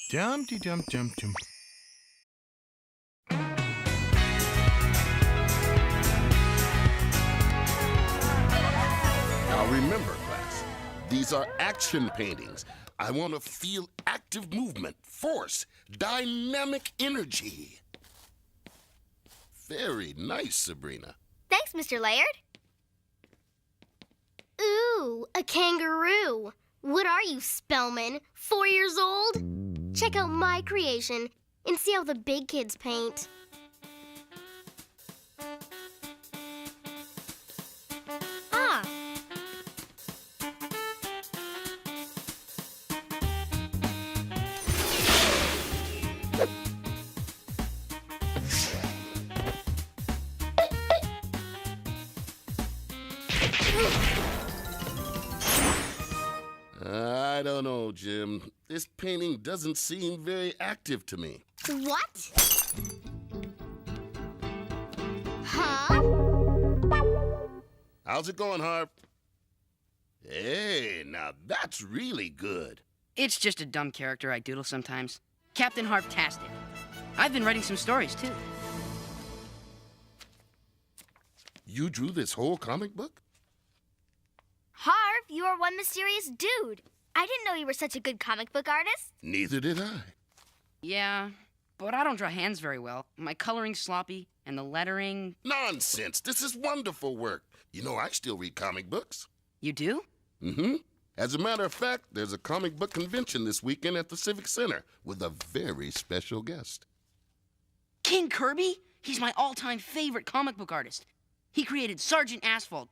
Dum-de-dum-dum-dum. Now remember, class, these are action paintings. I want to feel active movement, force, dynamic energy. Very nice, Sabrina. Thanks, Mr. Laird. Ooh, a kangaroo. What are you, Spellman? 4 years old? Check out my creation and see how the big kids paint. Ah. I don't know, Jim. This painting doesn't seem very active to me. What? Huh? How's it going, Harv? Hey, now that's really good. It's just a dumb character I doodle sometimes. Captain Harvtastic. I've been writing some stories, too. You drew this whole comic book? Harv, you are one mysterious dude. I didn't know you were such a good comic book artist. Neither did I. Yeah, but I don't draw hands very well. My coloring's sloppy, and the lettering... Nonsense. This is wonderful work. You know, I still read comic books. You do? Mm-hmm. As a matter of fact, there's a comic book convention this weekend at the Civic Center with a very special guest. King Kirby? He's my all-time favorite comic book artist. He created Sergeant Asphalt,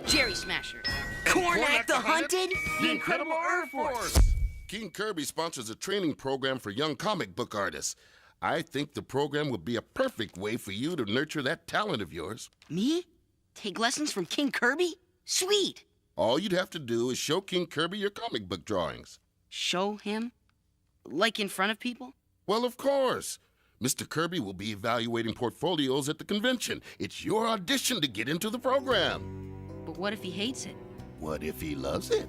Jerry Smasher, Cornac the Hunted, the Incredible Earth Force. King Kirby sponsors a training program for young comic book artists. I think the program would be a perfect way for you to nurture that talent of yours. Me? Take lessons from King Kirby? Sweet. All you'd have to do is show King Kirby your comic book drawings. Show him? Like in front of people? Well, of course. Mr. Kirby will be evaluating portfolios at the convention. It's your audition to get into the program. But what if he hates it? What if he loves it?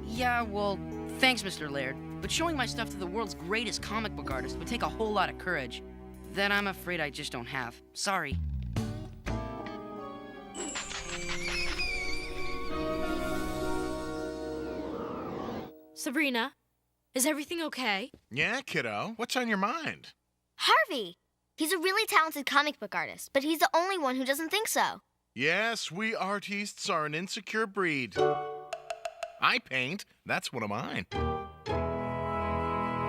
Yeah, well, thanks, Mr. Laird. But showing my stuff to the world's greatest comic book artist would take a whole lot of courage. That I'm afraid I just don't have. Sorry. Sabrina, is everything okay? Yeah, kiddo. What's on your mind? Harvey! He's a really talented comic book artist, but he's the only one who doesn't think so. Yes, we artists are an insecure breed. I paint. That's one of mine.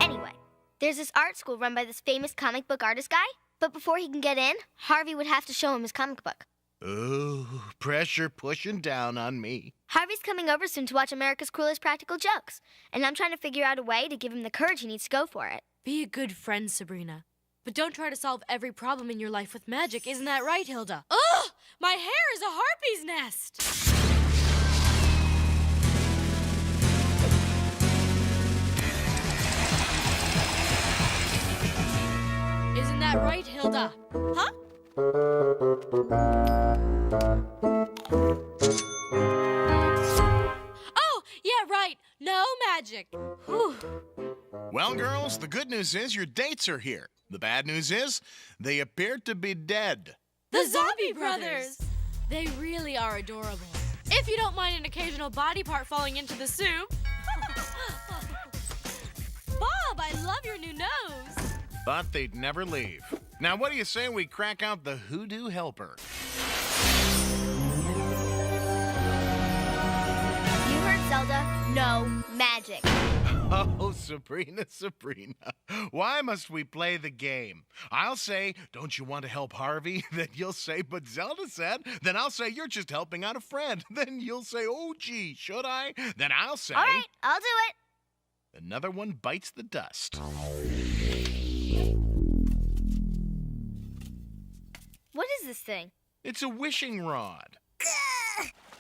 Anyway, there's this art school run by this famous comic book artist guy, but before he can get in, Harvey would have to show him his comic book. Ooh, pressure pushing down on me. Harvey's coming over soon to watch America's Cruelest Practical Jokes, and I'm trying to figure out a way to give him the courage he needs to go for it. Be a good friend, Sabrina. But don't try to solve every problem in your life with magic, isn't that right, Hilda? Ugh! My hair is a harpy's nest! Isn't that right, Hilda? Huh? Oh, yeah, right. No magic. Whew. Well, girls, the good news is your dates are here. The bad news is they appear to be dead. The Zombie Brothers! They really are adorable. If you don't mind an occasional body part falling into the soup. Bob, I love your new nose. But they'd never leave. Now, what do you say we crack out the Hoodoo Helper? You heard Zelda. No magic. Oh, Sabrina, Sabrina, why must we play the game? I'll say, don't you want to help Harvey? Then you'll say, but Zelda said. Then I'll say, you're just helping out a friend. Then you'll say, oh, gee, should I? Then I'll say... All right, I'll do it. Another one bites the dust. What is this thing? It's a wishing rod.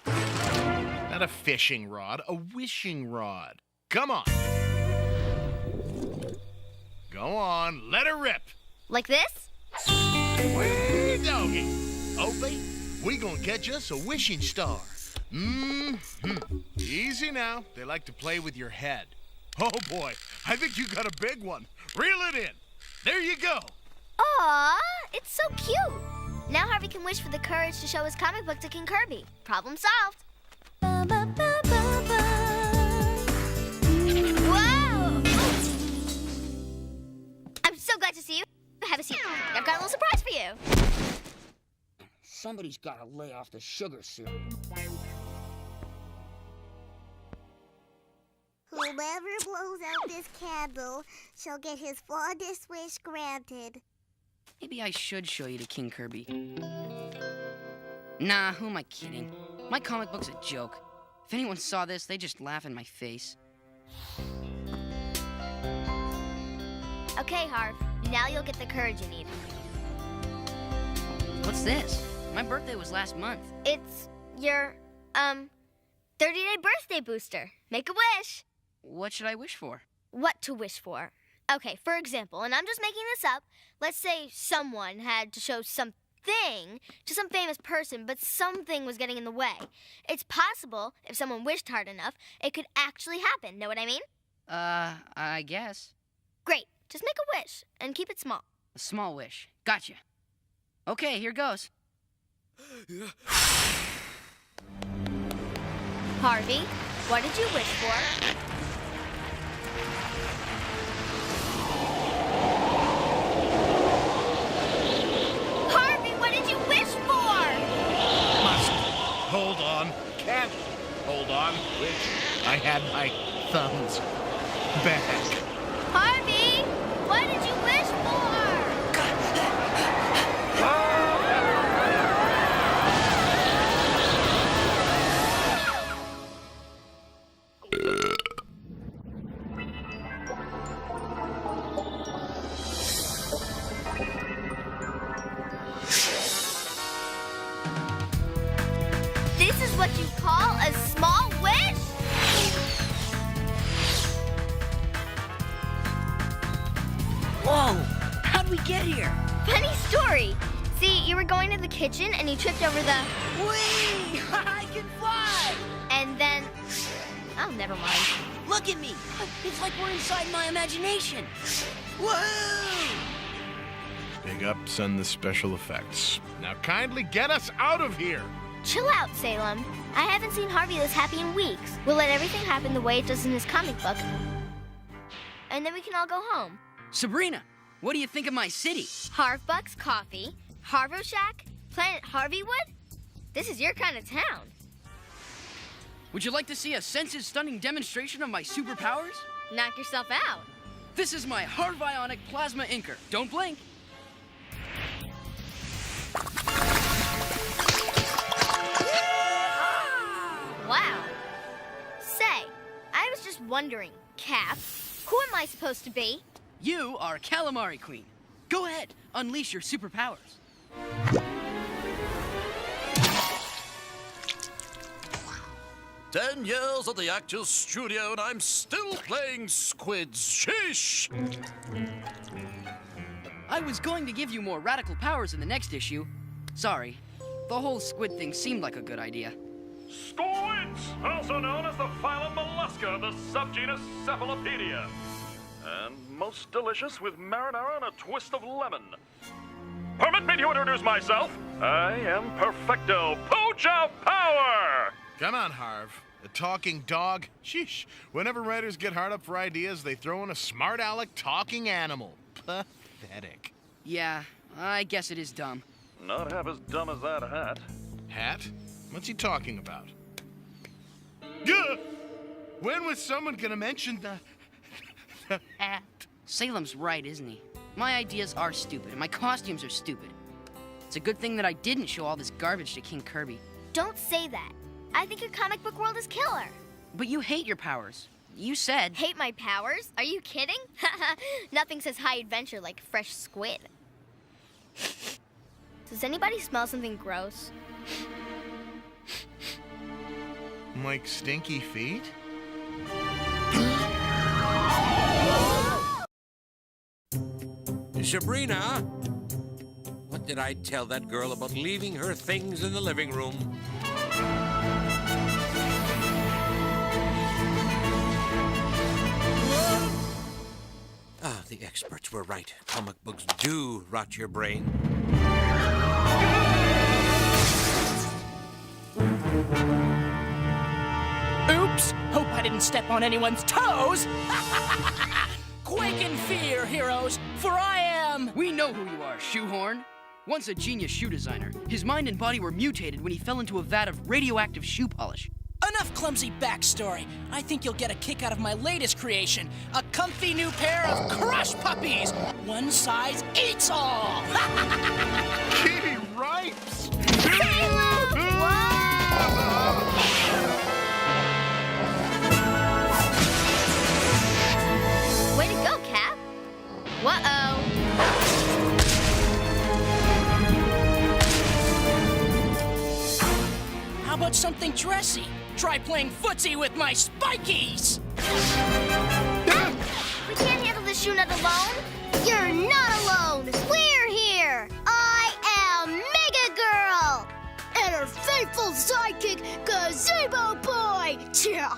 Not a fishing rod, a wishing rod. Come on. Go on, let her rip. Like this? Wee doggy. Opie, we gonna get us a wishing star. Easy now. They like to play with your head. Oh boy, I think you got a big one. Reel it in. There you go. Aw, it's so cute. Now Harvey can wish for the courage to show his comic book to King Kirby. Problem solved. Whoa! I'm so glad to see you. Have a seat. I've got a little surprise for you. Somebody's gotta lay off the sugar syrup. Whoever blows out this candle shall get his fondest wish granted. Maybe I should show you to King Kirby. Nah, who am I kidding? My comic book's a joke. If anyone saw this, they'd just laugh in my face. Okay, Harv. Now you'll get the courage you need. What's this? My birthday was last month. It's your, 30-day birthday booster. Make a wish. What should I wish for? What to wish for. Okay, for example, and I'm just making this up, let's say someone had to show something to some famous person, but something was getting in the way. It's possible, if someone wished hard enough, it could actually happen. Know what I mean? I guess. Great. Just make a wish and keep it small. A small wish. Gotcha. Okay, here goes. Harvey, what did you wish for? Harvey, what did you wish for? Must hold on. Can't hold on. Wish I had my thumbs back. Harvey, what did you wish for? This is what you call a small wish? Whoa! How'd we get here? Funny story. See, you were going to the kitchen and you tripped over the... Whee! I can fly! And then... Oh, never mind. Look at me! It's like we're inside my imagination. Woohoo! Big ups on the special effects. Now kindly get us out of here. Chill out, Salem. I haven't seen Harvey this happy in weeks. We'll let everything happen the way it does in his comic book. And then we can all go home. Sabrina, what do you think of my city? Harvbuck's Coffee, Harvo Shack, Planet Harveywood? This is your kind of town. Would you like to see a senses-stunning demonstration of my superpowers? Knock yourself out. This is my Harvionic Plasma Inker. Don't blink. Wow. Say, I was just wondering, Cap, who am I supposed to be? You are Calamari Queen. Go ahead, unleash your superpowers. 10 years at the Actors Studio and I'm still playing squids. Sheesh! I was going to give you more radical powers in the next issue. Sorry, the whole squid thing seemed like a good idea. Squids, also known as the phylum Mollusca of the subgenus Cephalopedia. And most delicious with marinara and a twist of lemon. Permit me to introduce myself. I am Perfecto Pooch of Power! Come on, Harv. A talking dog? Sheesh. Whenever writers get hard up for ideas, they throw in a smart aleck talking animal. Pathetic. Yeah, I guess it is dumb. Not half as dumb as that hat. Hat? What's he talking about? Gah! When was someone gonna mention the hat? Salem's right, isn't he? My ideas are stupid, and my costumes are stupid. It's a good thing that I didn't show all this garbage to King Kirby. Don't say that. I think your comic book world is killer. But you hate your powers. You said... Hate my powers? Are you kidding? Nothing says high adventure like fresh squid. Does anybody smell something gross? Like stinky feet? Sabrina, what did I tell that girl about leaving her things in the living room? The experts were right. Comic books do rot your brain. Oops! Hope I didn't step on anyone's toes! Quake in fear, heroes, for I am... We know who you are, Shoehorn. Once a genius shoe designer, his mind and body were mutated when he fell into a vat of radioactive shoe polish. Enough clumsy backstory. I think you'll get a kick out of my latest creation, a comfy new pair of crush puppies. One size eats all. Kitty Ripes! Salem! Way to go, Cap. Whoa-oh. How about something dressy? Try playing footsie with my spikies! We can't handle this shoe nut alone. You're not alone. We're here. I am Mega Girl. And her faithful sidekick, Gazebo Boy. Yeah.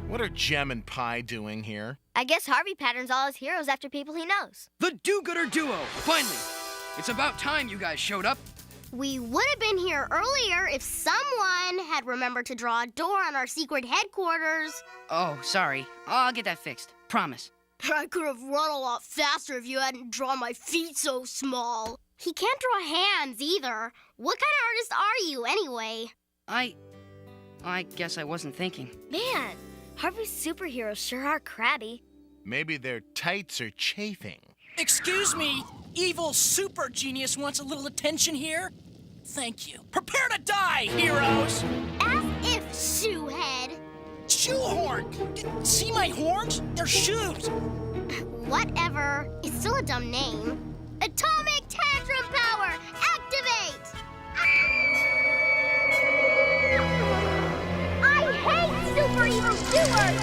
What are Gem and Pie doing here? I guess Harvey patterns all his heroes after people he knows. The do-gooder duo, finally. It's about time you guys showed up. We would have been here earlier if someone had remembered to draw a door on our secret headquarters. Oh, sorry. I'll get that fixed. Promise. I could have run a lot faster if you hadn't drawn my feet so small. He can't draw hands either. What kind of artist are you, anyway? I guess I wasn't thinking. Man, Harvey's superheroes sure are crabby. Maybe their tights are chafing. Excuse me, evil super genius wants a little attention here? Thank you. Prepare to die, heroes! As if, Shoehead. Shoehorn! See my horns? They're shoes! Whatever. It's still a dumb name. Atomic Tantrum Power, activate! I hate super evil doers!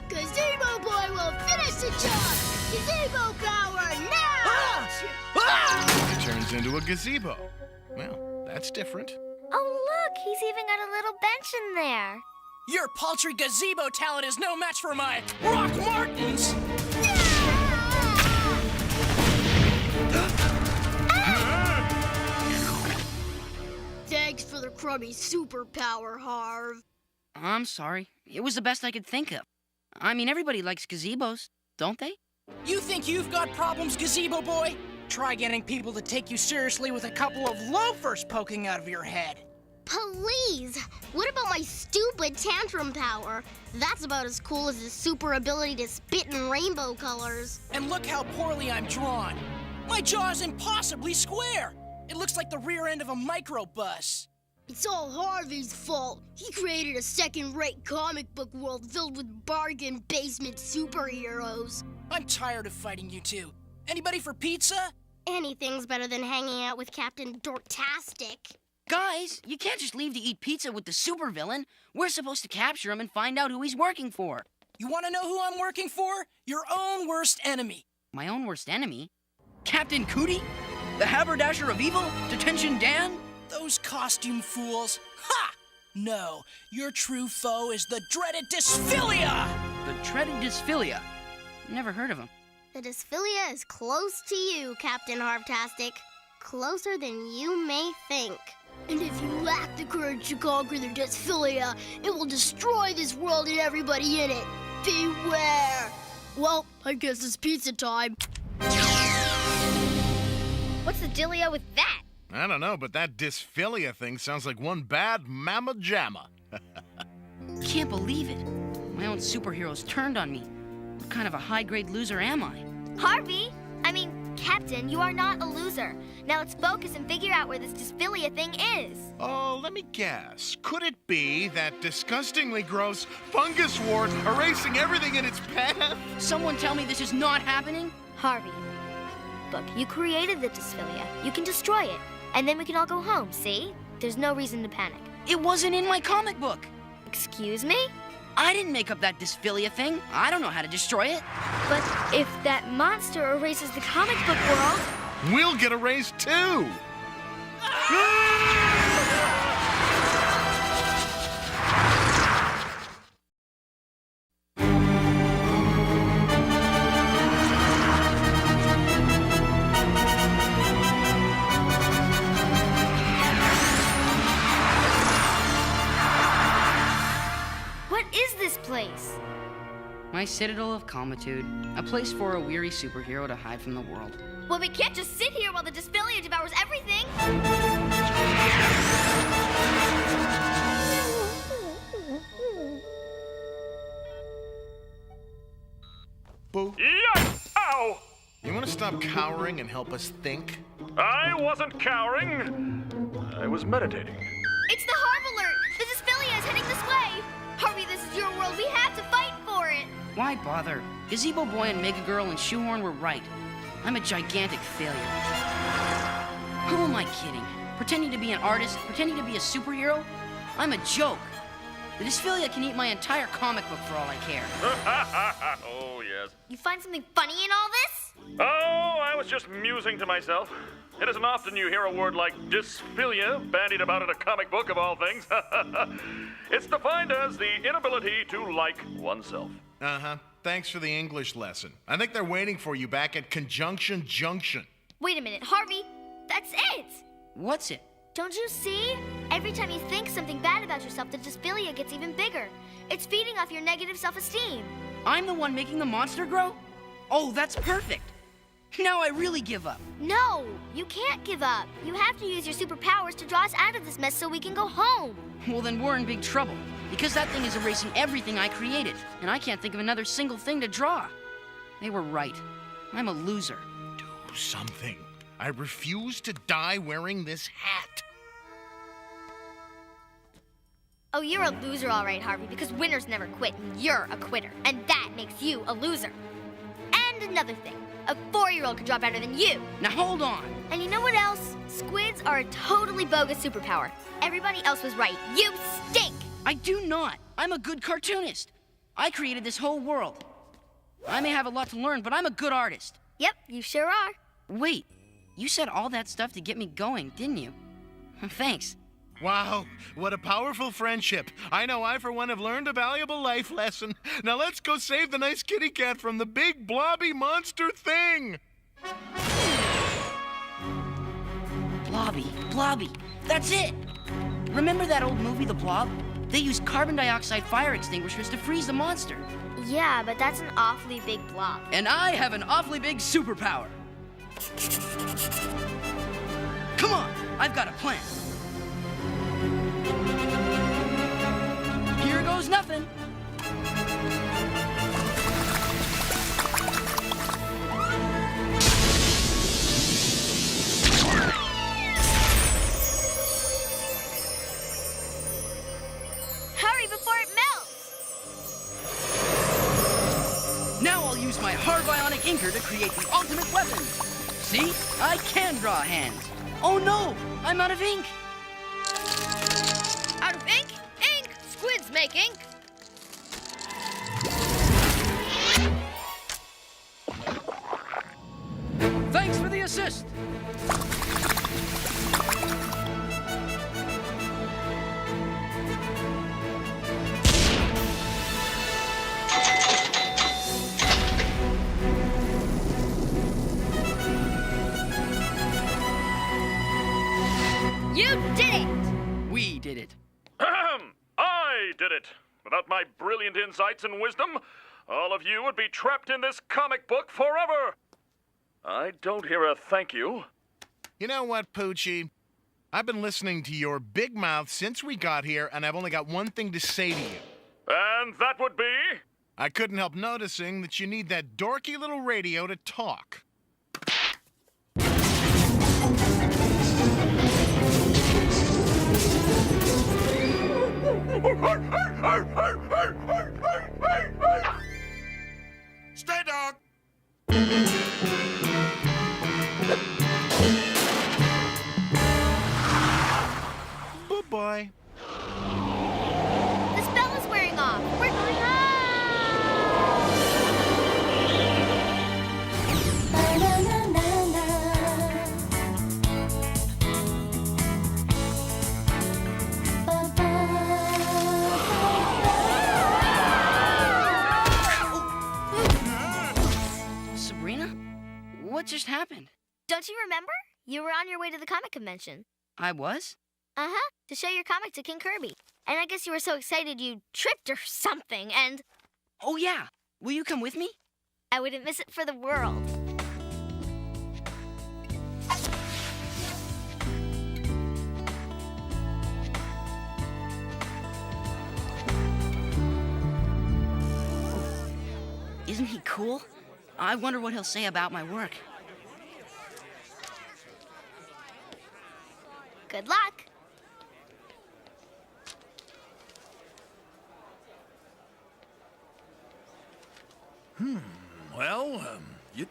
Gazebo Boy will finish the job! Gazebo power now! It turns into a gazebo. Well, that's different. Oh, look, he's even got a little bench in there. Your paltry gazebo talent is no match for my Rock Martins! Thanks for the crummy superpower, Harv. I'm sorry. It was the best I could think of. I mean, everybody likes gazebos, don't they? You think you've got problems, Gazebo Boy? Try getting people to take you seriously with a couple of loafers poking out of your head. Please! What about my stupid tantrum power? That's about as cool as his super ability to spit in rainbow colors. And look how poorly I'm drawn. My jaw's impossibly square. It looks like the rear end of a microbus. It's all Harvey's fault. He created a second-rate comic book world filled with bargain basement superheroes. I'm tired of fighting you two. Anybody for pizza? Anything's better than hanging out with Captain Harvtastic. Guys, you can't just leave to eat pizza with the supervillain. We're supposed to capture him and find out who he's working for. You want to know who I'm working for? Your own worst enemy. My own worst enemy? Captain Cootie? The haberdasher of evil? Detention Dan? Those costume fools. Ha! No, your true foe is the dreaded Dysphillia! The dreaded Dysphillia? Never heard of him. The Dysphillia is close to you, Captain Harvtastic. Closer than you may think. And if you lack the courage to conquer the Dysphillia, it will destroy this world and everybody in it. Beware! Well, I guess it's pizza time. What's the dealio with that? I don't know, but that Dysphillia thing sounds like one bad mamma jamma. Can't believe it. My own superheroes turned on me. What kind of a high-grade loser am I? Captain, you are not a loser. Now let's focus and figure out where this Dysphillia thing is. Oh, let me guess. Could it be that disgustingly gross fungus wart erasing everything in its path? Someone tell me this is not happening? Harvey, look, you created the Dysphillia. You can destroy it, and then we can all go home, see? There's no reason to panic. It wasn't in my comic book. Excuse me? I didn't make up that Dysphillia thing. I don't know how to destroy it. But if that monster erases the comic book world... We'll get erased too! place? My citadel of calmitude. A place for a weary superhero to hide from the world. Well, we can't just sit here while the Dysphillia devours everything. Boo. Yikes! Ow! You want to stop cowering and help us think? I wasn't cowering. I was meditating. It's the Harv alert! The Dysphillia is heading this way! Harvey, this is your world. We have to fight for it! Why bother? Gazebo Boy and Mega Girl and Shoehorn were right. I'm a gigantic failure. Who am I kidding? Pretending to be an artist? Pretending to be a superhero? I'm a joke. The Dysphillia can eat my entire comic book for all I care. Oh, yes. You find something funny in all this? Oh, I was just musing to myself. It isn't often you hear a word like dysphilia bandied about in a comic book of all things. It's defined as the inability to like oneself. Uh-huh. Thanks for the English lesson. I think they're waiting for you back at Conjunction Junction. Wait a minute, Harvey. That's it! What's it? Don't you see? Every time you think something bad about yourself, the Dysphillia gets even bigger. It's feeding off your negative self-esteem. I'm the one making the monster grow? Oh, that's perfect. Now I really give up. No, you can't give up. You have to use your superpowers to draw us out of this mess so we can go home. Well, then we're in big trouble. Because that thing is erasing everything I created. And I can't think of another single thing to draw. They were right. I'm a loser. Do something. I refuse to die wearing this hat. Oh, you're a loser all right, Harvey, because winners never quit, and you're a quitter. And that makes you a loser. And another thing, a 4-year-old can draw better than you. Now hold on. And you know what else? Squids are a totally bogus superpower. Everybody else was right. You stink! I do not. I'm a good cartoonist. I created this whole world. I may have a lot to learn, but I'm a good artist. Yep, you sure are. Wait, you said all that stuff to get me going, didn't you? Thanks. Wow, what a powerful friendship. I know I, for one, have learned a valuable life lesson. Now let's go save the nice kitty cat from the big blobby monster thing. Blobby, that's it. Remember that old movie, The Blob? They used carbon dioxide fire extinguishers to freeze the monster. Yeah, but that's an awfully big blob. And I have an awfully big superpower. Come on, I've got a plan. Here goes nothing. Hurry before it melts! Now I'll use my Harvionic inker to create the ultimate weapon. See? I can draw hands. Oh no! I'm out of ink! Out of ink? Ink! Squids make ink! Thanks for the assist! You did it! We did it. Ahem! I did it. Without my brilliant insights and wisdom, all of you would be trapped in this comic book forever. I don't hear a thank you. You know what, Poochie? I've been listening to your big mouth since we got here, and I've only got one thing to say to you. And that would be? I couldn't help noticing that you need that dorky little radio to talk. Stray dog. Bye-bye. The spell is wearing off. We're going Sabrina? What just happened? Don't you remember? You were on your way to the comic convention. I was? Uh-huh, to show your comic to King Kirby. And I guess you were so excited you tripped or something, and Oh, yeah. Will you come with me? I wouldn't miss it for the world. Isn't he cool? I wonder what he'll say about my work. Good luck. Well,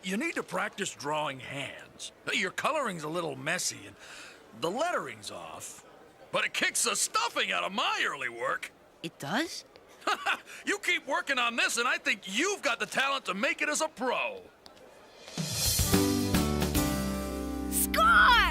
you need to practice drawing hands. Your coloring's a little messy and the lettering's off. But it kicks the stuffing out of my early work. It does? You keep working on this, and I think you've got the talent to make it as a pro. Score!